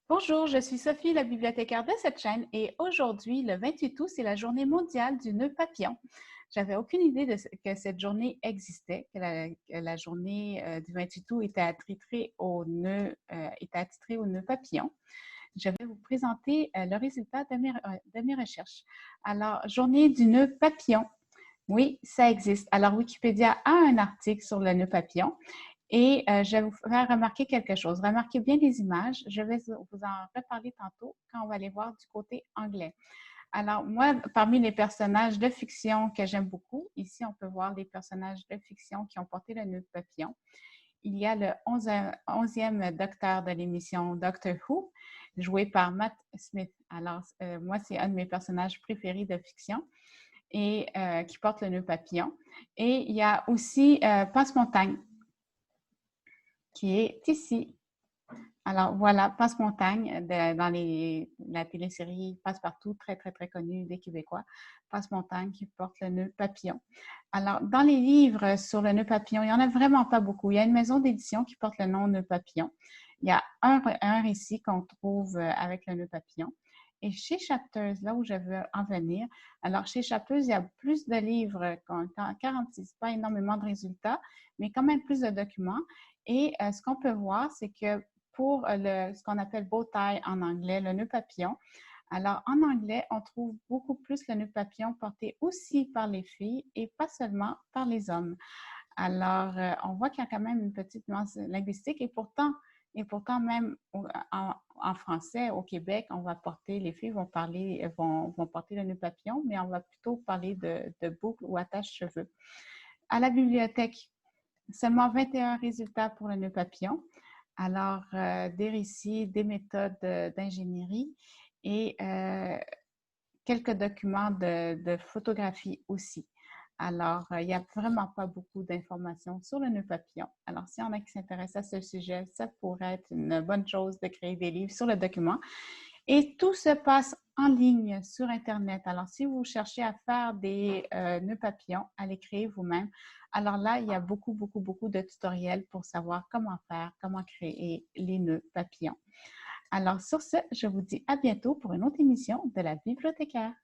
Bonjour, je suis Sophie, la bibliothécaire de cette chaîne et aujourd'hui, le 28 août, c'est la journée mondiale du nœud papillon. J'avais aucune idée que cette journée existait, que la journée du 28 août était attitrée au nœud papillon. Je vais vous présenter le résultat de mes recherches. Alors, journée du nœud papillon. Oui, ça existe. Alors, Wikipédia a un article sur le nœud papillon et je vais vous faire remarquer quelque chose. Remarquez bien les images. Je vais vous en reparler tantôt quand on va aller voir du côté anglais. Alors, moi, parmi les personnages de fiction que j'aime beaucoup, ici, on peut voir les personnages de fiction qui ont porté le nœud papillon. Il y a le 11e docteur de l'émission Doctor Who, joué par Matt Smith. Alors, moi, c'est un de mes personnages préférés de fiction et qui porte le nœud papillon. Et il y a aussi Passe-Montagne, qui est ici. Alors voilà, Passe-Montagne, dans la télésérie Passe-Partout, très, très, très connue des Québécois. Passe-Montagne qui porte le nœud papillon. Alors, dans les livres sur le nœud papillon, il n'y en a vraiment pas beaucoup. Il y a une maison d'édition qui porte le nom nœud papillon. Il y a un récit qu'on trouve avec le nœud papillon. Et chez Chapters, là où je veux en venir, alors chez Chapters, il y a plus de livres, 46, pas énormément de résultats, mais quand même plus de documents. Et ce qu'on peut voir, c'est que pour ce qu'on appelle bow tie en anglais, le nœud papillon, alors en anglais, on trouve beaucoup plus le nœud papillon porté aussi par les filles et pas seulement par les hommes. Alors, on voit qu'il y a quand même une petite nuance linguistique et pourtant même en français, au Québec, les filles vont porter le nœud papillon, mais on va plutôt parler de boucle ou attache-cheveux. À la bibliothèque, seulement 21 résultats pour le nœud papillon. Alors, des récits, des méthodes d'ingénierie et quelques documents de photographie aussi. Alors, il n'y a vraiment pas beaucoup d'informations sur le nœud papillon. Alors, s'il y en a qui s'intéressent à ce sujet, ça pourrait être une bonne chose de créer des livres sur le document. Et tout se passe en ligne sur Internet. Alors, si vous cherchez à faire des nœuds papillons, à les créer vous-même, alors là, il y a beaucoup, beaucoup, beaucoup de tutoriels pour savoir comment faire, comment créer les nœuds papillons. Alors, sur ce, je vous dis à bientôt pour une autre émission de la bibliothécaire.